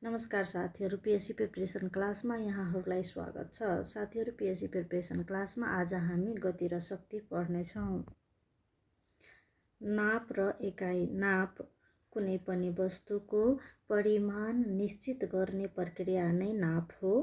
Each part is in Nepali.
नमस्कार साथीहरू, पिएससी प्रिपरेसन क्लासमा यहाँहरूलाई स्वागत छ। साथीहरू, पिएससी प्रिपरेसन क्लासमा आज हामी गति र शक्ति पढ्नेछौँ। नाप र एकाइ। नाप कुनै पनि वस्तुको परिमाण निश्चित गर्ने प्रक्रिया नै नाप हो।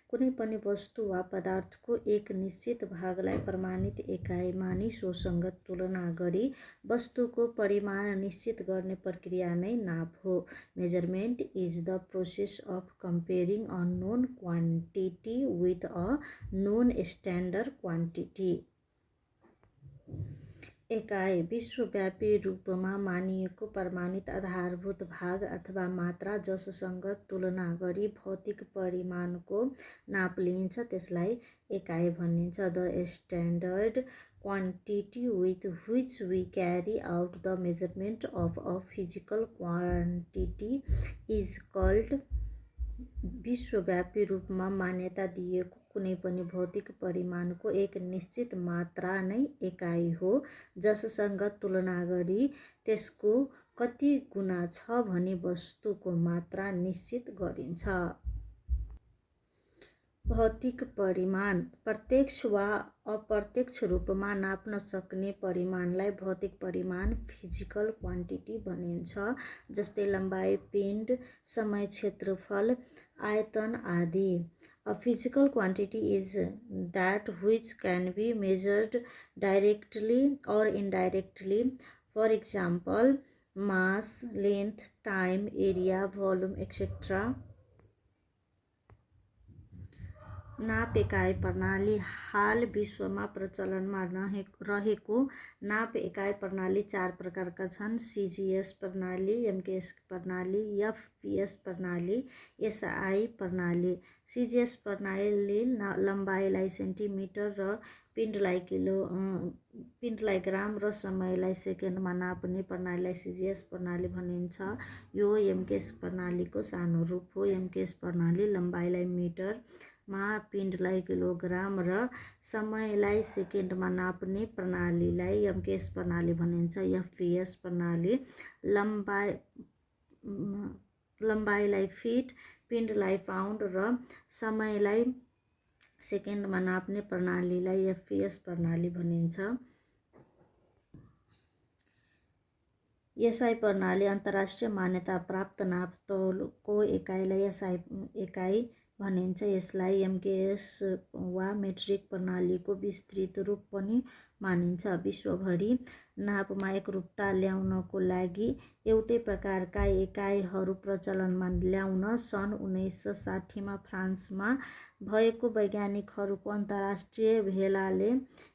कुनै पनि वस्तु वा पदार्थको एक निश्चित भागलाई प्रमाणित एकाइ मानी सोसँग तुलना गरी वस्तुको परिमाण निश्चित गर्ने प्रक्रिया नै नाप हो। Measurement is the process of comparing a known quantity with a known standard quantity. एकाइ विश्वव्यापी रूपमा मानिएको प्रमाणित आधारभूत भाग अथवा मात्रा जससँग तुलना गरी भौतिक परिमाणको नाप लिइन्छ त्यसलाई एकाइ भनिन्छ। The standard quantity with which we carry out the measurement of a physical quantity is called. विश्वव्यापी रूपमा मान्यता दिएको कुनै पनि भौतिक परिमाणको एक निश्चित मात्रा नै एकाइ हो जससँग तुलना गरी त्यसको कति गुणा छ भनी वस्तुको मात्रा निश्चित गरिन्छ। भौतिक परिमाण प्रत्यक्ष वा अप्रत्यक्ष रूपमा नाप्न सक्ने परिमाणलाई भौतिक परिमाण फिजिकल क्वान्टिटी भनिन्छ, जस्तै लम्बाइ, पिण्ड, समय, क्षेत्रफल, आयतन आदि। A physical quantity is that which can be measured directly or indirectly. For example, mass, length, time, area, volume, etc. नाप एकाइ प्रणाली हाल विश्वमा प्रचलनमा रहेको नाप एकाइ प्रणाली 4 प्रकारका छन्। सिजिएस प्रणाली, एमकेएस प्रणाली, एफपीएस प्रणाली, एसआई प्रणाली। सिजिएस प्रणाली लम्बाइलाई सेन्टिमिटर र पिण्डलाई ग्राम र समयलाई सेकेन्डमा नाप्ने प्रणालीलाई सिजिएस प्रणाली भनिन्छ। यो एमकेएस प्रणालीको सानो रूप हो। एमकेएस प्रणाली लम्बाइलाई मिटरमा, पिण्डलाई किलोग्राम र समयलाई सेकेन्डमा नाप्ने प्रणालीलाई एमकेएस प्रणाली भनिन्छ। एफपीएस प्रणाली लम्बाइलाई फिट, पिण्डलाई पाउन्ड र समयलाई सेकेन्डमा नाप्ने प्रणालीलाई एफपीएस प्रणाली भनिन्छ। एसआई प्रणाली अन्तर्राष्ट्रिय मान्यता प्राप्त नाप तौलको एकाइलाई एसआई एकाइ भनिन्छ। यसलाई एमकेएस वा मेट्रिक प्रणालीको विस्तृत रूप पनि मानिन्छ। विश्वभरि नापमा एकरूपता ल्याउनको लागि एउटै प्रकारका एकाइहरू प्रचलनमा ल्याउन सन् 1960 मा फ्रान्समा भएको वैज्ञानिकहरूको अन्तर्राष्ट्रिय भेलाले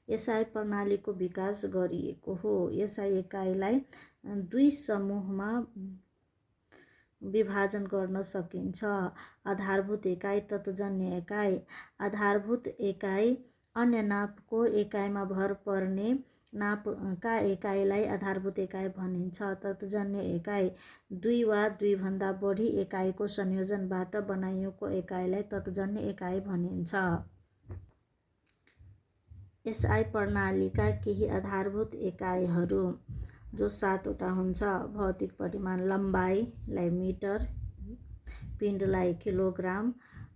एसआई प्रणालीको विकास गरिएको हो। एसआई एकाइलाई 2 समूहमा विभाजन गर्न सकिन्छ। आधारभूत एकाइ, तत्त्वजन्य एकाइ। आधारभूत एकाइ अन्य नापको एकाइमा भर पर्ने नापका एकाइलाई आधारभूत एकाइ भनिन्छ। तत्त्वजन्य एकाइ 2 वा 2 भन्दा बढी एकाइको संयोजनबाट बनाइएको एकाइलाई तत्त्वजन्य एकाइ भनिन्छ। एसआई प्रणालीका केही आधारभूत एकाइहरू जो 7 वटा हुन्छ। भौतिक परिमाण लम्बाइलाई मिटर, पिण्डलाई किलोग्राम,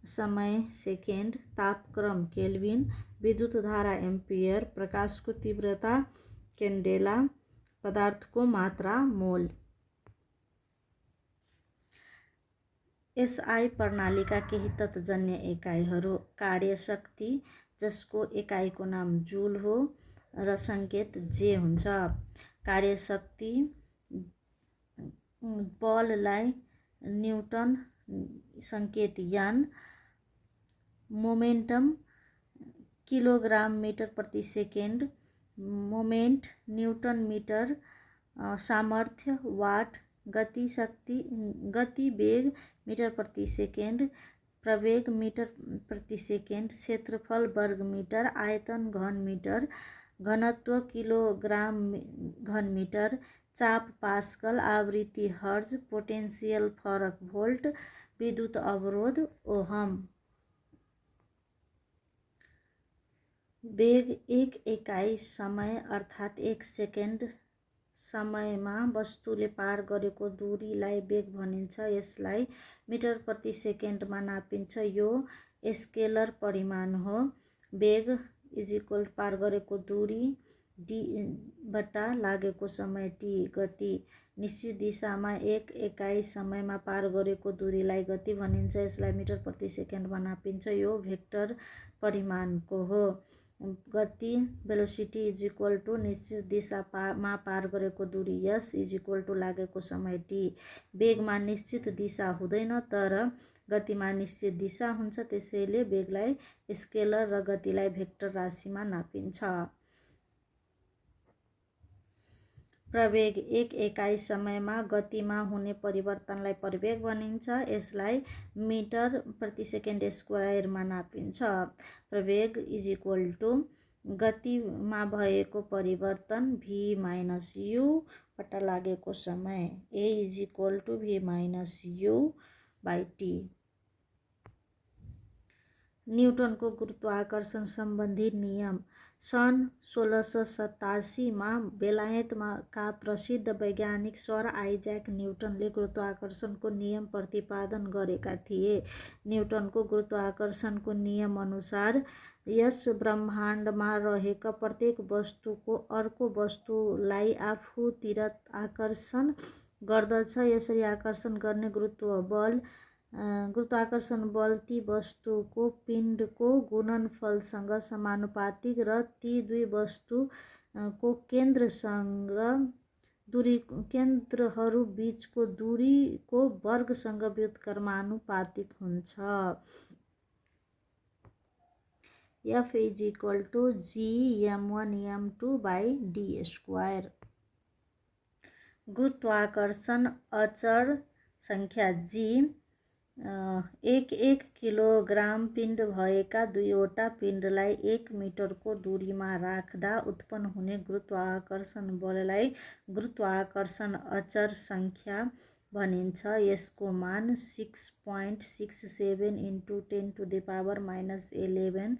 समय सेकेन्ड, तापक्रम केल्भिन, विद्युत धारा एम्पियर, प्रकाशको तीव्रता क्यान्डेला, पदार्थको मात्रा मोल। एसआई प्रणालीका केही तत्त्वजन्य एकाइहरू। कार्यशक्ति जसको एकाइको नाम जुल हो र सङ्केत जे हुन्छ। कार्यशक्ति बललाई न्युटन, सङ्केत एन। मोमेन्टम किलोग्राम मिटर प्रति सेकेन्ड, मोमेन्ट न्युटन मिटर। सामर्थ्य वाट। गति वेग मिटर प्रति सेकेन्ड, प्रवेग मिटर प्रति सेकेन्ड। क्षेत्रफल वर्ग मिटर, आयतन घन मिटर, घनत्व किलोग्राम घन मिटर, चाप पास्कल, आवृत्ति हर्ज, पोटेन्सियल फरक भोल्ट, विद्युत अवरोध ओहम। वेग एक एकाइ समय अर्थात् 1 सेकेन्ड समयमा वस्तुले पार गरेको दूरीलाई वेग भनिन्छ। यसलाई मिटर प्रति सेकेन्डमा नापिन्छ। यो स्केलर परिमाण हो। वेग इजिक्वल पार गरेको दूरी डी बटा लागेको समय टी। गति निश्चित दिशामा एक एकाइ समयमा पार गरेको दूरीलाई गति भनिन्छ। यसलाई मिटर प्रति सेकेन्डमा नापिन्छ। यो भेक्टर परिमाणको हो। गति भेलोसिटी इजिक्वल टु निश्चित दिशामा पार गरेको दूरी यस इजिक्वल टु लागेको समय टी। वेगमा निश्चित दिशा हुँदैन तर गतिमा निश्चित दिशा हुन्छ। त्यसैले वेगलाई स्केलर र गतिलाई भेक्टर राशिमा नापिन्छ। प्रवेग एक एकाइ समयमा गतिमा हुने परिवर्तनलाई प्रवेग भनिन्छ। यसलाई मिटर प्रति सेकेन्ड स्क्वायरमा नापिन्छ। प्रवेग इजिक्वल टु गतिमा भएको परिवर्तन v माइनस u बटा लागेको समय a equal to v minus u by t. न्युटनको गुरुत्वाकर्षण सम्बन्धी नियम। सन् 1687 मा बेलायतका प्रसिद्ध वैज्ञानिक सर आइज्याक न्युटनले गुरुत्वाकर्षणको नियम प्रतिपादन गरेका थिए। न्युटनको गुरुत्वाकर्षणको नियम अनुसार यस ब्रह्माण्डमा रहेका प्रत्येक वस्तुको अर्को वस्तुलाई आफूतिर आकर्षण गर्दछ। यसरी आकर्षण गर्ने गुरुत्वाकर्षण बल ती वस्तुको पिण्डको गुणनफलसँग समानुपातिक र ती दुई वस्तुको केन्द्रहरू बीचको दूरीको वर्गसँग व्युत्क्रमानुपातिक हुन्छ। F is equal to G m1 m2 by D square. गुरुत्वाकर्षण अचर सङ्ख्या जी 1 किलोग्राम पिण्ड भएका दुईवटा पिण्डलाई 1 मिटरको दूरीमा राख्दा उत्पन्न हुने गुरुत्वाकर्षण बललाई गुरुत्वाकर्षण अचर सङ्ख्या भनिन्छ। यसको मान 6.67 × 10⁻⁻11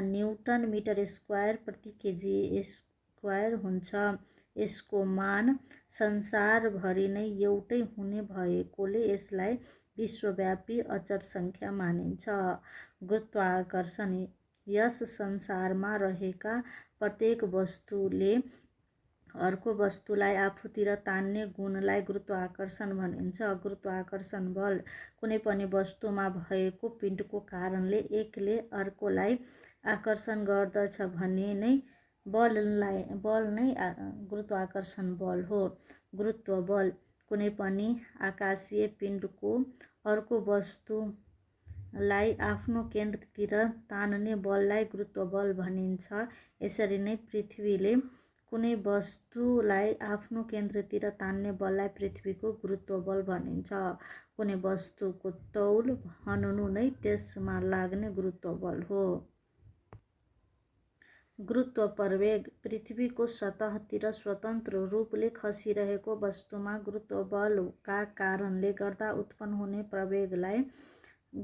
न्युटन मिटर स्क्वायर प्रति केजी स्क्वायर हुन्छ। यसको मान संसारभरि नै एउटै हुने भएकोले यसलाई विश्वव्यापी अचर सङ्ख्या मानिन्छ। गुरुत्वाकर्षण यस संसारमा रहेका प्रत्येक वस्तुले अर्को वस्तुलाई आफूतिर तान्ने गुणलाई गुरुत्वाकर्षण भनिन्छ। गुरुत्वाकर्षण बल कुनै पनि वस्तुमा भएको पिण्डको कारणले एकले अर्कोलाई आकर्षण गर्दछ भने नै बल नै गुरुत्वाकर्षण बल हो। गुरुत्व बल कुनै पनि आकाशीय पिण्डको अर्को वस्तुलाई आफ्नो केन्द्रतिर तान्ने बललाई गुरुत्व बल भनिन्छ। यसरी नै पृथ्वीले कुनै वस्तुलाई आफ्नो केन्द्रतिर तान्ने बललाई पृथ्वीको गुरुत्व बल भनिन्छ। कुनै वस्तुको तौल हननु नै त्यसमा लाग्ने गुरुत्व बल हो। गुरुत्व प्रवेग पृथ्वीको सतहतिर स्वतन्त्र रूपले खसिरहेको वस्तुमा गुरुत्व बलका कारणले गर्दा उत्पन्न हुने प्रवेगलाई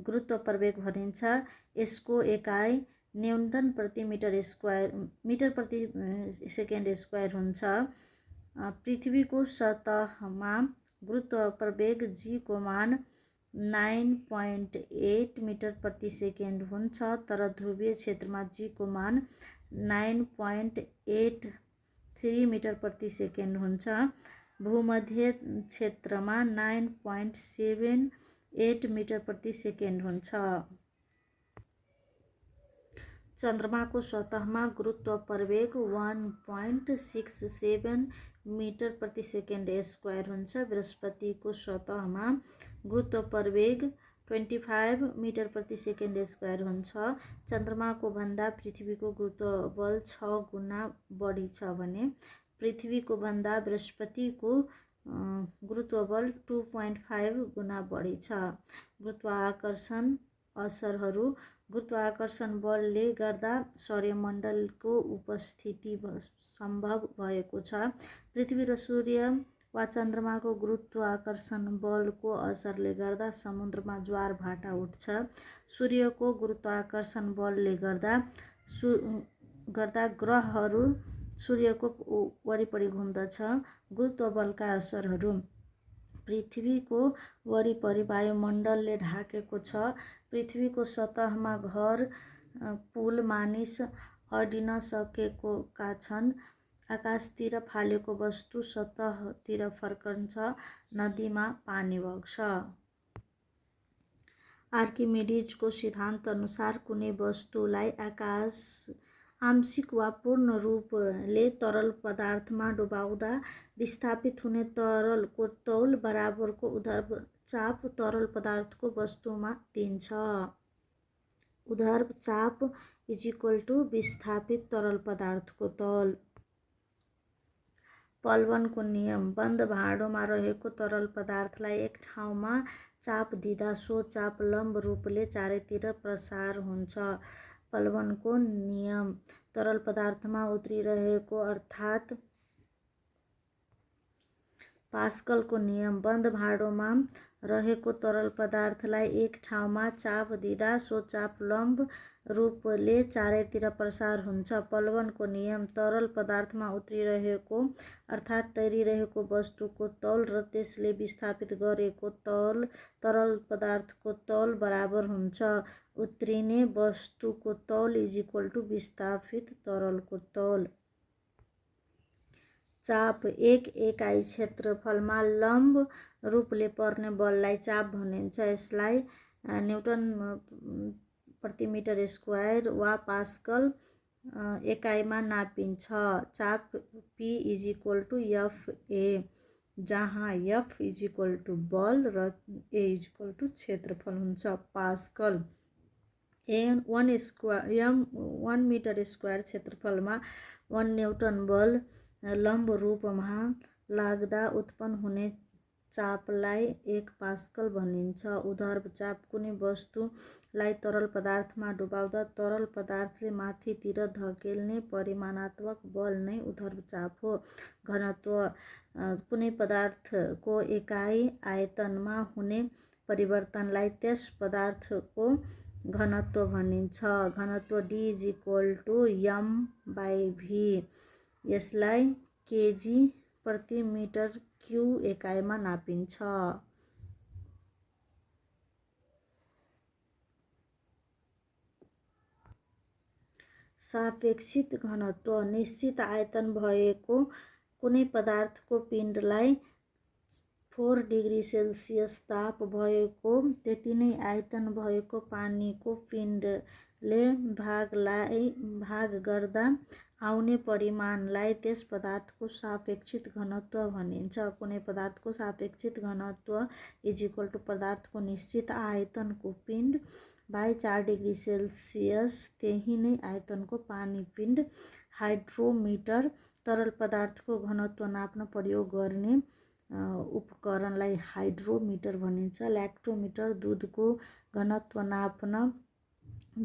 गुरुत्व प्रवेग भनिन्छ। यसको एकाइ न्युटन प्रति मिटर प्रति सेकेन्ड स्क्वायर हुन्छ। पृथ्वीको सतहमा गुरुत्व प्रवेग जी को मान 9.8 मिटर प्रति सेकेन्ड हुन्छ तर ध्रुवीय क्षेत्रमा जी को मान 9.83 मिटर प्रति सेकेन्ड हुन्छ। भूमध्य क्षेत्रमा 9.78 मिटर प्रति सेकेन्ड हुन्छ। चन्द्रमाको सतहमा गुरुत्व प्रवेग 1.67 मिटर प्रति सेकेन्ड स्क्वायर हुन्छ। बृहस्पतिको सतहमा गुरुत्व प्रवेग 25 मिटर प्रति सेकेन्ड स्क्वायर हुन्छ। चन्द्रमाको भन्दा पृथ्वीको गुरुत्व बल 6 गुणा बढी छ भने पृथ्वीको भन्दा बृहस्पतिको गुरुत्व बल 2.5 गुणा बढी छ। गुरुत्वाकर्षण असरहरू। गुरुत्वाकर्षण बलले गर्दा सौर्यमण्डलको उपस्थिति सम्भव भएको छ। पृथ्वी र सूर्य वा चन्द्रमाको गुरुत्वाकर्षण बलको असरले गर्दा समुद्रमा ज्वार भाटा उठ्छ। सूर्यको गुरुत्वाकर्षण बलले गर्दा ग्रहहरू सूर्यको वरिपरि घुम्दछ। गुरुत्वबलका असरहरू। पृथ्वीको वरिपरि वायुमण्डलले ढाकेको छ। पृथ्वीको सतहमा घर, पुल मानिस अडिन सकेका छन्। आकाशतिर फालेको वस्तु सतहतिर फर्कन्छ। नदीमा पानी बग्छ। आर्किमिडीजको सिद्धान्त अनुसार कुनै वस्तुलाई आंशिक वा पूर्ण रूपले तरल पदार्थमा डुबाउँदा विस्थापित हुने तरलको तौल बराबरको ऊर्ध्व चाप तरल पदार्थको वस्तुमा दिन्छ। ऊर्ध्व चाप = विस्थापित तरल पदार्थको तौल। पल्भनको नियम। बन्द भाँडोमा रहेको तरल पदार्थलाई एक ठाउँमा चाप दिँदा सो चाप लम्ब रूपले चारैतिर प्रसार हुन्छ। पल्भनको नियम। तरल पदार्थमा उत्रिरहेको अर्थात् पास्कलको नियम। बन्द भाँडोमा रहेको तरल पदार्थलाई एक ठाउँमा चाप दिँदा सो चाप लम्ब रूपले चारैतिर प्रसार हुन्छ। पल्भनको नियम। तरल पदार्थमा उत्रिरहेको अर्थात् तैरिरहेको वस्तुको तौल र त्यसले विस्थापित गरेको तरल पदार्थको तौल बराबर हुन्छ। उत्रिने वस्तुको तौल = विस्थापित तरलको तौल। चाप। एक एकाइ क्षेत्रफलमा लम्ब रूपले पर्ने बललाई चाप भनिन्छ। यसलाई न्युटन प्रति मिटर स्क्वायर वा पास्कल एकाइमा नापिन्छ। चाप P = F(a), जहाँ F = बल र a = क्षेत्रफल हुन्छ। पास्कल। 1 मिटर स्क्वायर क्षेत्रफलमा 1 न्युटन बल लम्ब रूपमा लाग्दा उत्पन्न हुने चापलाई 1 पास्कल भनिन्छ। ऊर्ध्व चाप। कुनै वस्तुलाई तरल पदार्थमा डुबाउँदा तरल पदार्थले माथितिर धकेल्ने परिमाणात्मक बल नै ऊर्ध्व चाप हो। घनत्व। कुनै पदार्थको एकाइ आयतनमा हुने परिवर्तनलाई त्यस पदार्थको घनत्व भनिन्छ। घनत्व D = m/v। यसलाई kg/m³ एकाइमा नापिन्छ। सापेक्षिक घनत्व। निश्चित आयतन भएको कुनै पदार्थको पिण्डलाई 4 डिग्री सेल्सियस ताप भएको त्यति नै आयतन भएको पानीको पिण्डले भाग गर्दा आउने परिमाणलाई त्यस पदार्थको सापेक्षिक घनत्व भनिन्छ। कुनै पदार्थको सापेक्षिक घनत्व = पदार्थको निश्चित आयतनको पिण्ड / 4 डिग्री सेल्सियस त्यही नै आयतनको पानी पिण्ड। हाइड्रोमिटर। तरल पदार्थको घनत्व नाप्न प्रयोग गर्ने उपकरणलाई हाइड्रोमिटर भनिन्छ। ल्याक्टोमिटर। दुधको घनत्व नाप्न,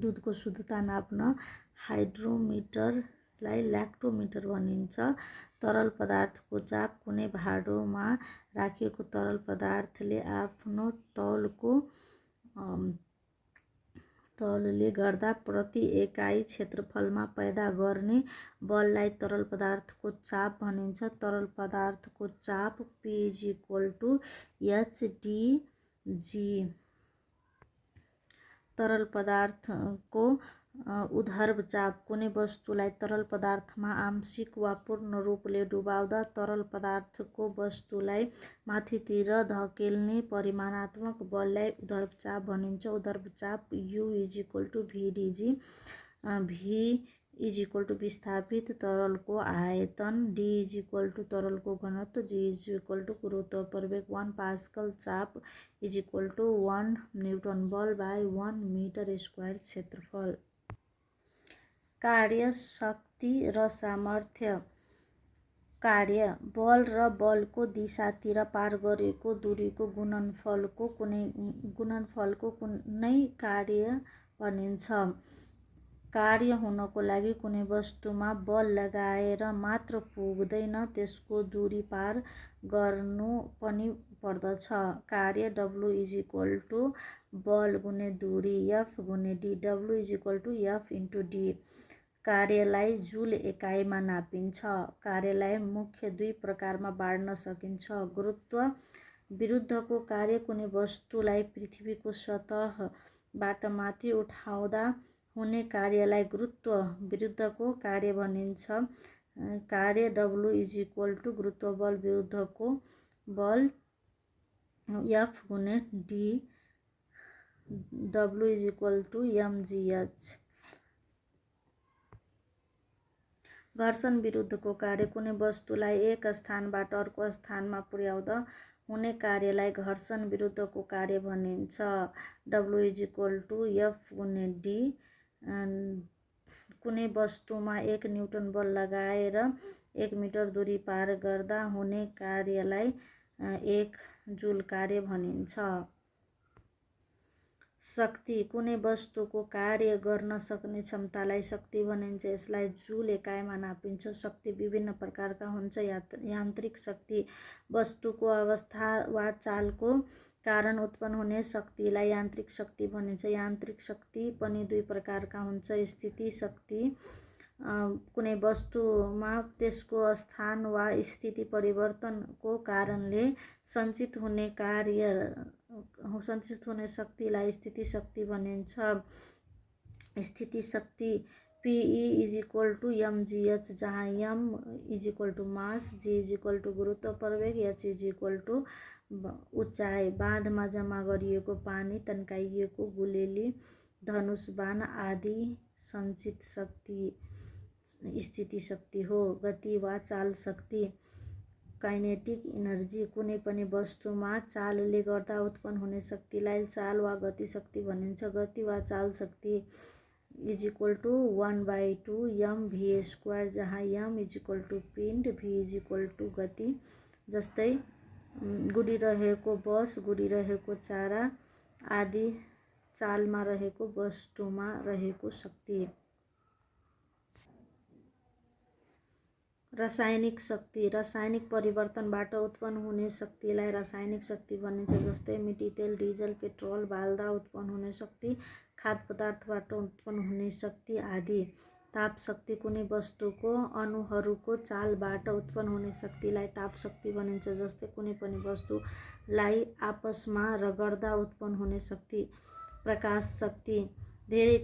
दुधको शुद्धता नाप्न हाइड्रोमिटरलाई ल्याक्टोमिटर भनिन्छ। तरल पदार्थको चाप। कुनै भाँडोमा राखिएको तरल पदार्थले आफ्नो तौलले गर्दा प्रति एकाइ क्षेत्रफलमा पैदा गर्ने बललाई तरल पदार्थको चाप भनिन्छ। तरल पदार्थको चाप P = h/dg। तरल पदार्थको ऊर्ध्व चाप। कुनै वस्तुलाई तरल पदार्थमा आंशिक वा पूर्ण रूपले डुबाउँदा तरल पदार्थको वस्तुलाई माथितिर धकेल्ने परिमाणात्मक बललाई ऊर्ध्व चाप भनिन्छ। ऊर्ध्व चाप U = v/dg। v = विस्थापित तरलको आयतन। D = तरलको घनत्व। G = गुरुत्व प्रवेग 1 पास्कल। चाप = 1 न्युटन बल / 1 मिटर स्क्वायर क्षेत्रफल। कार्य, शक्ति र सामर्थ्य। कार्य। बल र बलको दिशातिर पार गरेको दूरीको गुणनफलको कुनै कार्य भनिन्छ। कार्य हुनको लागि कुनै वस्तुमा बल लगाएर मात्र पुग्दैन, त्यसको दूरी पार गर्नु पनि पर्दछ। कार्य। W = बल × दूरी, F × d। W = F × d। कार्यलाई जुल एकाइमा नापिन्छ। कार्यलाई मुख्य 2 प्रकारमा बाँड्न सकिन्छ। गुरुत्व विरुद्धको कार्य कुनै वस्तुलाई पृथ्वीको सतहबाट माथि उठाउँदा हुने कार्यलाई गुरुत्व विरुद्धको कार्य भनिन्छ। कार्य W = गुरुत्व बल विरुद्धको बल F गुणे D, W = mgh। घर्षण विरुद्धको कार्य कुनै वस्तुलाई एक स्थानबाट अर्को स्थानमा पुर्याउँदा हुने कार्यलाई घर्षण विरुद्धको कार्य भनिन्छ। W = F गुणे D। कुनै वस्तुमा 1 न्युटन बल लगाएर 1 मिटर दूरी पार गर्दा हुने कार्यलाई 1 जुल कार्य भनिन्छ। शक्ति कुनै वस्तुको कार्य गर्न सक्ने क्षमतालाई शक्ति भनिन्छ। यसलाई जुल एकाइमा नापिन्छ। शक्ति विभिन्न प्रकारका हुन्छ। यान्त्रिक शक्ति वस्तुको अवस्था वा चालको कारण उत्पन्न हुने शक्तिलाई यान्त्रिक शक्ति भनिन्छ। यान्त्रिक शक्ति पनि 2 प्रकारका हुन्छ। स्थिति शक्ति कुनै वस्तुमा त्यसको स्थान वा स्थिति परिवर्तनको कारणले सञ्चित हुने शक्तिलाई स्थिति शक्ति भनिन्छ। स्थिति शक्ति PE = mgh, जहाँ m = मास, g = गुरुत्व प्रवेग, h = उचाइ। बाँधमा जम्मा गरिएको पानी, तन्काइएको गुलेली, धनुष बाण आदि सञ्चित शक्ति स्थिति शक्ति हो। गति वा चाल शक्ति काइनेटिक इनर्जी कुनै पनि वस्तुमा चालले गर्दा उत्पन्न हुने शक्तिलाई चाल वा गति शक्ति भनिन्छ। गति वा चाल शक्ति = 1/2 mv², जहाँ m = पिण्ड, v = गति। जस्तै गुडिरहेको बस, गुडिरहेको चारा आदि चालमा रहेको वस्तुमा रहेको शक्ति। रासायनिक शक्ति रासायनिक परिवर्तनबाट उत्पन्न हुने शक्तिलाई रासायनिक शक्ति भनिन्छ। जस्तै मिटी, तेल, डिजल, पेट्रोल बाल्दा उत्पन्न हुने शक्ति, खाद्य पदार्थबाट उत्पन्न हुने शक्ति आदि। ताप शक्ति कुनै वस्तुको अणुहरूको चालबाट उत्पन्न हुने शक्तिलाई ताप शक्ति भनिन्छ। जस्तै कुनै पनि वस्तुलाई आपसमा रगड्दा उत्पन्न हुने शक्ति। प्रकाश शक्ति धेरै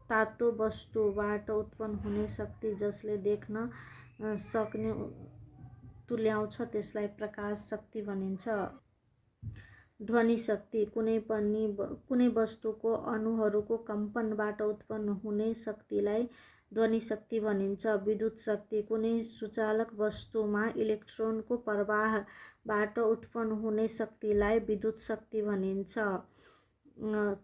तातो वस्तुबाट उत्पन्न हुने शक्ति जसले देख्न सक्ने तुल्याउँछ त्यसलाई प्रकाश शक्ति भनिन्छ। ध्वनि शक्ति कुनै वस्तुको अणुहरूको कम्पनबाट उत्पन्न हुने शक्तिलाई ध्वनि शक्ति भनिन्छ। विद्युत शक्ति कुनै सुचालक वस्तुमा इलेक्ट्रोनको प्रवाहबाट उत्पन्न हुने शक्तिलाई विद्युत शक्ति भनिन्छ।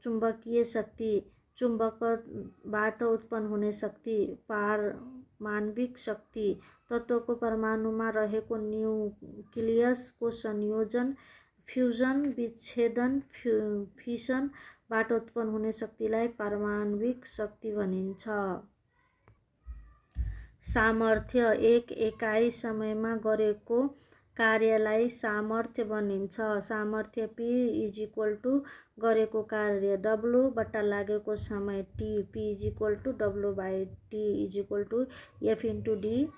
चुम्बकीय शक्ति चुम्बकबाट उत्पन्न हुने शक्ति। पारमाण्विक शक्ति तत्त्वको परमाणुमा रहेको न्युक्लियसको संयोजन, फ्युजन, विच्छेदन, फिसनबाट उत्पन्न हुने शक्तिलाई पारमाण्विक शक्ति भनिन्छ। सामर्थ्य एक एकाइ समयमा गरेको कार्यलाई सामर्थ्य भनिन्छ। सामर्थ्य P = गरेको कार्य, W बट्टा लागेको समय T, P = W/T = F × D/T।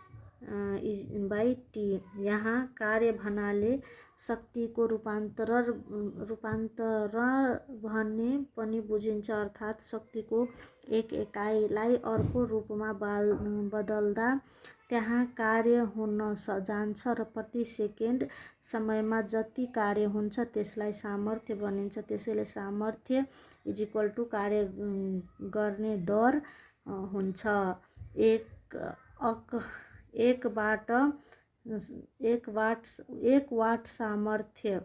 यहाँ कार्य भन्नाले शक्तिको रूपान्तरण भन्ने पनि बुझिन्छ। अर्थात् शक्तिको एक एकाइलाई अर्को रूपमा बदल्दा त्यहाँ कार्य हुन जान्छ र प्रति सेकेन्ड समयमा जति कार्य हुन्छ त्यसलाई सामर्थ्य भनिन्छ। त्यसैले सामर्थ्य = कार्य गर्ने दर हुन्छ। एक वाट सामर्थ्य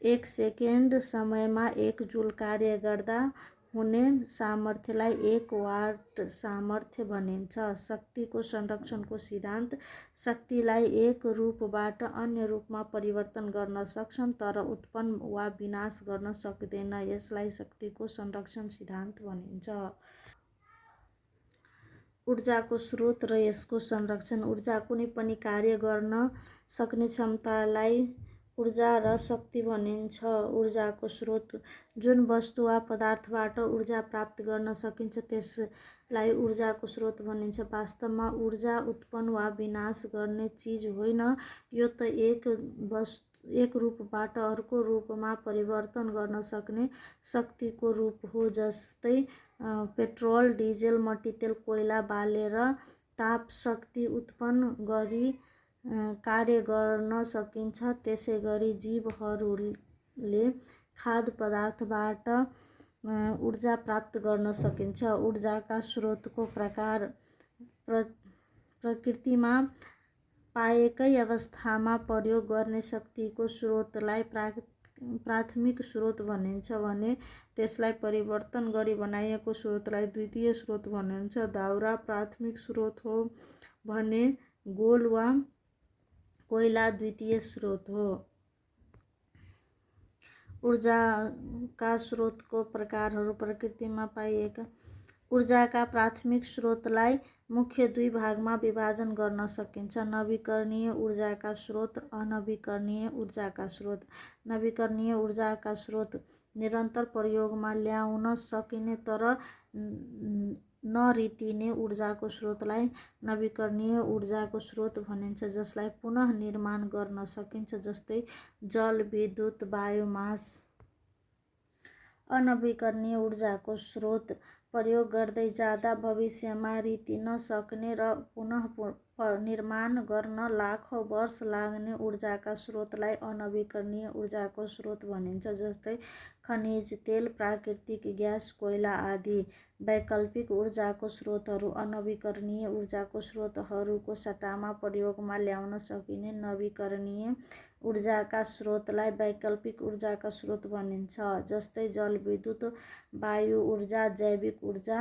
1 सेकेन्ड समयमा 1 जुल कार्य गर्दा हुने सामर्थ्यलाई 1 वाट सामर्थ्य भनिन्छ। शक्तिको संरक्षणको सिद्धान्त शक्तिलाई एक रूपबाट अन्य रूपमा परिवर्तन गर्न सक्छन् तर उत्पन्न वा विनाश गर्न सक्दैन। यसलाई शक्तिको संरक्षण सिद्धान्त भनिन्छ। ऊर्जाको स्रोत र यसको संरक्षण। ऊर्जा कुनै पनि कार्य गर्न सक्ने क्षमतालाई ऊर्जा र शक्ति भनिन्छ। ऊर्जाको स्रोत जुन वस्तु वा पदार्थबाट ऊर्जा प्राप्त गर्न सकिन्छ त्यसलाई ऊर्जाको स्रोत भनिन्छ। वास्तवमा ऊर्जा उत्पन्न वा विनाश गर्ने चिज होइन, यो त एक रूपबाट अर्को रूपमा परिवर्तन गर्न सक्ने शक्तिको रूप हो। जस्तै पेट्रोल, डिजेल, मट्टीतेल, कोइला बालेर ताप शक्ति उत्पन्न गरी कार्य गर्न सकिन्छ। त्यसैगरी जीवहरूले खाद्य पदार्थबाट ऊर्जा प्राप्त गर्न सकिन्छ। ऊर्जाका स्रोतको प्रकार प्रकृतिमा पाएकै अवस्थामा प्रयोग गर्ने शक्तिको स्रोतलाई प्राथमिक स्रोत भनिन्छ भने त्यसलाई परिवर्तन गरी बनाइएको स्रोतलाई द्वितीय स्रोत भनिन्छ। दाउरा प्राथमिक स्रोत हो भने गोल वा कोइला द्वितीय स्रोत हो। ऊर्जाका स्रोतको प्रकारहरू प्रकृतिमा पाइएका ऊर्जाका प्राथमिक स्रोतलाई मुख्य दुई भागमा विभाजन गर्न सकिन्छ। नवीकरणीय ऊर्जाका स्रोत, अनवीकरणीय ऊर्जाका स्रोत। नवीकरणीय ऊर्जाका स्रोत निरन्तर प्रयोगमा ल्याउन सकिने तर नरित्तिने ऊर्जाको स्रोतलाई नवीकरणीय ऊर्जाको स्रोत भनिन्छ, जसलाई पुनः निर्माण गर्न सकिन्छ, जस्तै जल, विद्युत, बायोमास। अनवीकरणीय ऊर्जाको स्रोत प्रयोग गर्दै जाँदा भविष्यमा रित्तिन सक्ने र पुनः निर्माण गर्न लाखौँ वर्ष लाग्ने ऊर्जाका स्रोतलाई अनवीकरणीय ऊर्जाको स्रोत भनिन्छ, जस्तै खनिज तेल, प्राकृतिक ग्यास, कोइला आदि। वैकल्पिक ऊर्जाको स्रोतहरू अनवीकरणीय ऊर्जाको स्रोतहरूको सट्टामा प्रयोगमा ल्याउन सकिने नवीकरणीय ऊर्जाका स्रोतलाई वैकल्पिक ऊर्जाका स्रोत भनिन्छ, जस्तै जलविद्युत, वायु ऊर्जा, जैविक ऊर्जा,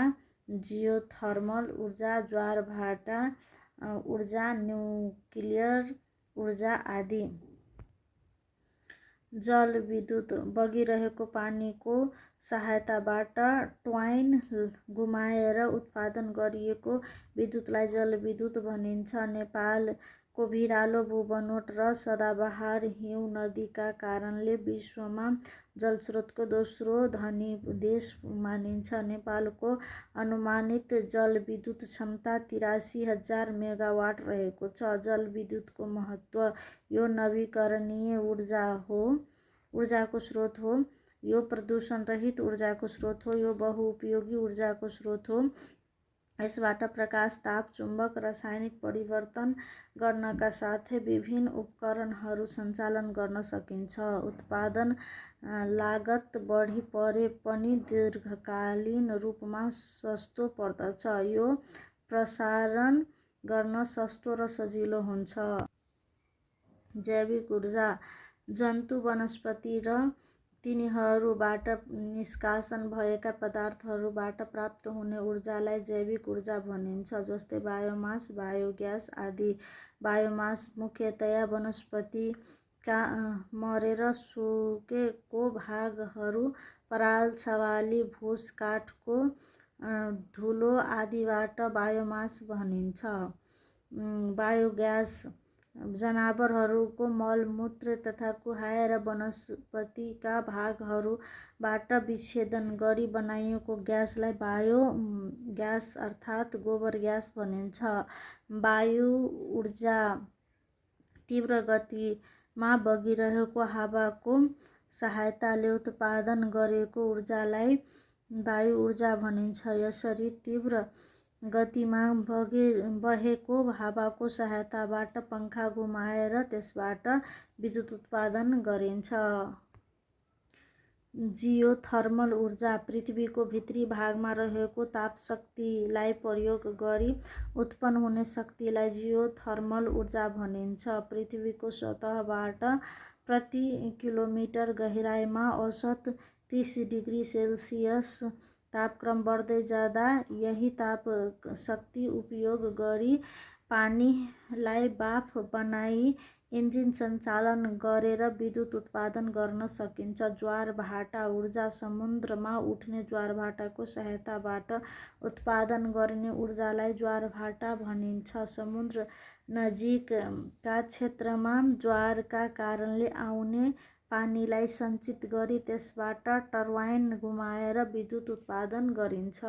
जियोथर्मल ऊर्जा, ज्वारभाटा ऊर्जा, न्युक्लियर ऊर्जा आदि। जलविद्युत बगिरहेको पानीको सहायताबाट ट्वाइन घुमाएर उत्पादन गरिएको विद्युतलाई जलविद्युत भनिन्छ। नेपालको भिरालो भूबनोट र सदाबहार हिउँ नदीका कारणले विश्वमा जलस्रोतको दोस्रो धनी देश मानिन्छ। नेपालको अनुमानित जलविद्युत क्षमता 83,000 मेगावाट रहेको छ। जलविद्युतको महत्त्व: यो नवीकरणीय ऊर्जाको स्रोत हो। यो प्रदूषण रहित ऊर्जाको स्रोत हो। यो बहुउपयोगी ऊर्जाको स्रोत हो। यसबाट प्रकाश, ताप, चुम्बक, रासायनिक परिवर्तन गर्नका साथै विभिन्न उपकरणहरू सञ्चालन गर्न सकिन्छ। उत्पादन लागत बढी परे पनि दीर्घकालीन रूपमा सस्तो पर्दछ। यो प्रसारण गर्न सस्तो र सजिलो हुन्छ। जैविक ऊर्जा: जन्तु, वनस्पति र तिनीहरूबाट निष्कासन भएका पदार्थहरूबाट प्राप्त हुने ऊर्जालाई जैविक ऊर्जा भनिन्छ, जस्तै बायोमास, बायोग्यास आदि। बायोमास मुख्यतया वनस्पतिका मरेर सुकेको भागहरू, पराल, छवाली, भुस, काठको धुलो आदिबाट बायोमास बनिन्छ। बायोग्यास जनावरहरूको मलमूत्र तथा कुहाएर वनस्पतिका भागहरूबाट विच्छेदन गरी बनाइएको ग्यासलाई बायोग्यास अर्थात् गोबर ग्यास भनिन्छ। वायु ऊर्जा: तीव्र गतिमा बगिरहेको हावाको सहायताले उत्पादन गरेको ऊर्जालाई वायु ऊर्जा भनिन्छ। यसरी तीव्र गतिमा बहेको हावाको सहायताबाट पङ्खा घुमाएर त्यसबाट विद्युत उत्पादन गरिन्छ। जियोथर्मल ऊर्जा: पृथ्वीको भित्री भागमा रहेको तापशक्तिलाई प्रयोग गरी उत्पन्न हुने शक्तिलाई जियोथर्मल ऊर्जा भनिन्छ। पृथ्वीको सतहबाट प्रति किलोमिटर गहिराइमा औसत 30 डिग्री सेल्सियस तापक्रम बढ्दै जाँदा यही ताप शक्ति उपयोग गरी पानीलाई बाफ बनाई इन्जिन सञ्चालन गरेर विद्युत उत्पादन गर्न सकिन्छ। ज्वारभाटा ऊर्जा समुद्रमा उठ्ने ज्वारभाटाको सहायताबाट उत्पादन गरिने ऊर्जालाई ज्वारभाटा भनिन्छ। समुद्र नजिकका क्षेत्रमा ज्वारका कारणले आउने पानीलाई सञ्चित गरी त्यसबाट टर्बाइन घुमाएर विद्युत उत्पादन गरिन्छ।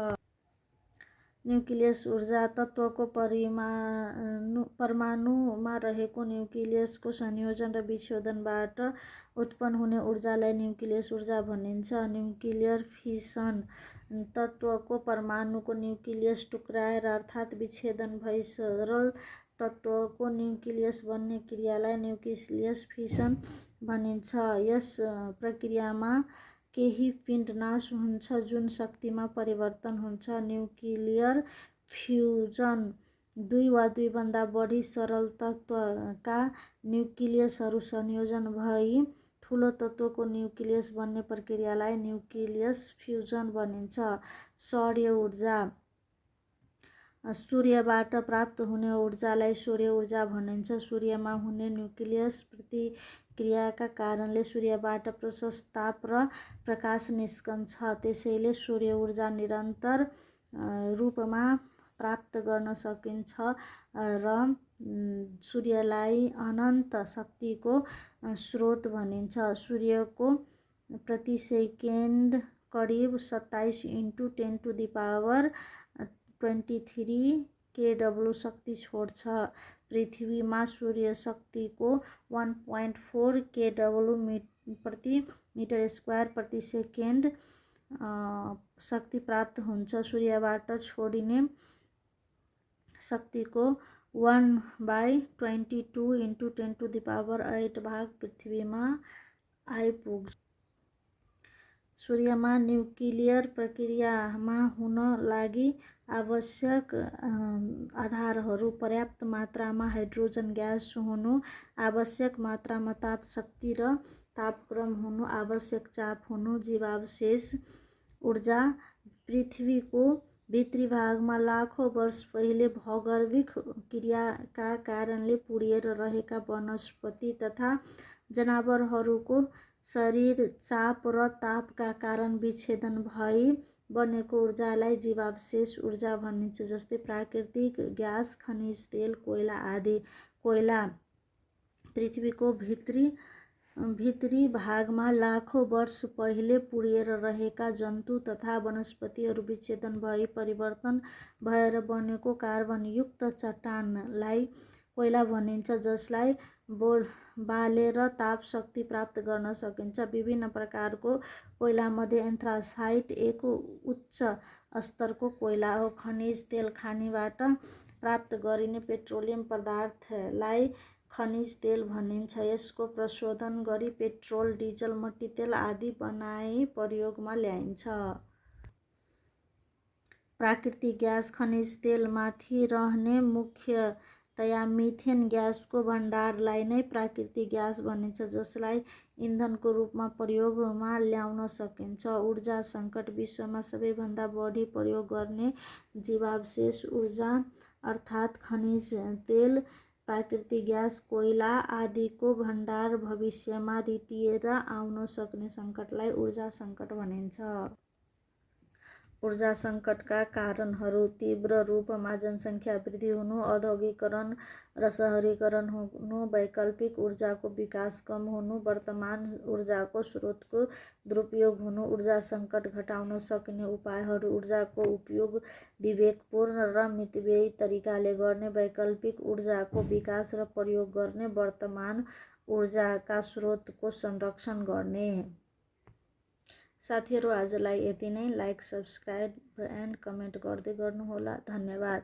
न्युक्लियस ऊर्जा तत्त्वको परमाणुमा रहेको न्युक्लियसको संयोजन र विच्छेदनबाट उत्पन्न हुने ऊर्जालाई न्युक्लियस ऊर्जा भनिन्छ। न्युक्लियर फिसन तत्त्वको परमाणुको न्युक्लियस टुक्राएर अर्थात् विच्छेदन भई सरल तत्त्वको न्युक्लियस बन्ने क्रियालाई न्युक्लियस फिसन भनिन्छ। यस प्रक्रियामा केही पिण्ड नाश हुन्छ जुन शक्तिमा परिवर्तन हुन्छ। न्युक्लियर फ्युजन दुई वा दुईभन्दा बढी सरल तत्त्वका न्युक्लियसहरू संयोजन भई ठुलो तत्त्वको न्युक्लियस बन्ने प्रक्रियालाई न्युक्लियस फ्युजन भनिन्छ। सौर्य ऊर्जा सूर्यबाट प्राप्त हुने ऊर्जालाई सौर्य ऊर्जा भनिन्छ। सूर्यमा हुने न्युक्लियस प्रतिक्रियाका कारणले सूर्यबाट प्रशस्त ताप र प्रकाश निस्कन्छ। त्यसैले सौर्य ऊर्जा निरन्तर रूपमा प्राप्त गर्न सकिन्छ र सूर्यलाई अनन्त शक्तिको स्रोत भनिन्छ। सूर्यको प्रति सेकेन्ड करिब 27 × 10⁻23 केडब्लु शक्ति छोड्छ। पृथ्वीमा सूर्य शक्तिको 1.4 केडब्लु प्रति मिटर स्क्वायर प्रति सेकेन्ड शक्ति प्राप्त हुन्छ। सूर्यबाट छोडिने शक्तिको 1/22 × 10⁸ भाग पृथ्वीमा आइपुग्छ। सूर्यमा न्युक्लियर प्रक्रियामा हुन लागि आवश्यक आधारहरू पर्याप्त मात्रामा हाइड्रोजन ग्यास हुनु, आवश्यक मात्रामा ताप शक्ति र तापक्रम हुनु, आवश्यक चाप हुनु, जीवावशेष ऊर्जा। पृथ्वीको भित्री भागमा लाखौँ वर्ष पहिले भौगर्भिक क्रियाका कारणले पुडिएर रहेका वनस्पति तथा जनावरहरूको शरीर चाप र तापका कारण विच्छेदन भई बनेको ऊर्जालाई जीवावशेष ऊर्जा भनिन्छ। जस्तै प्राकृतिक ग्यास, खनिज तेल, कोइला आदि। कोइला पृथ्वीको भित्री भागमा लाखौँ वर्ष पहिले पुडिएर रहेका जन्तु तथा वनस्पतिहरू विच्छेदन भई परिवर्तन भएर बनेको कार्बनयुक्त चट्टानलाई कोइला भनिन्छ, जसलाई बालेर ताप शक्ति प्राप्त गर्न सकिन्छ। विभिन्न प्रकारको कोइलामध्ये एन्थ्रासाइट एक उच्च स्तरको कोइला हो। खनिज तेल खानीबाट प्राप्त गरिने पेट्रोलियम पदार्थलाई खनिज तेल भनिन्छ। यसको प्रशोधन गरी पेट्रोल, डिजल, मट्टीतेल आदि बनाई प्रयोगमा ल्याइन्छ। प्राकृतिक ग्यास खनिज तेलमाथि रहने मुख्यतया मिथेन ग्यासको भण्डारलाई नै प्राकृतिक ग्यास भनिन्छ, जसलाई इन्धनको रूपमा प्रयोगमा ल्याउन सकिन्छ। ऊर्जा सङ्कट विश्वमा सबैभन्दा बढी प्रयोग गर्ने जीवावशेष ऊर्जा अर्थात् खनिज तेल, प्राकृतिक ग्यास, कोइला आदिको भण्डार भविष्यमा रितिएर आउन सक्ने सङ्कटलाई ऊर्जा सङ्कट भनिन्छ। ऊर्जा सङ्कटका कारणहरू तीव्र रूपमा जनसङ्ख्या वृद्धि हुनु, औद्योगिकीकरण र सहरीकरण हुनु, वैकल्पिक ऊर्जाको विकास कम हुनु, वर्तमान ऊर्जाको स्रोतको दुरुपयोग हुनु। ऊर्जा सङ्कट घटाउन सक्ने उपायहरू ऊर्जाको उपयोग विवेकपूर्ण र मितव्ययी तरिकाले गर्ने, वैकल्पिक ऊर्जाको विकास र प्रयोग गर्ने, वर्तमान ऊर्जाका स्रोतको संरक्षण गर्ने। साथीहरू, आजलाई यति नै। लाइक, सब्स्क्राइब एन्ड कमेन्ट गर्दै गर्नुहोला। धन्यवाद।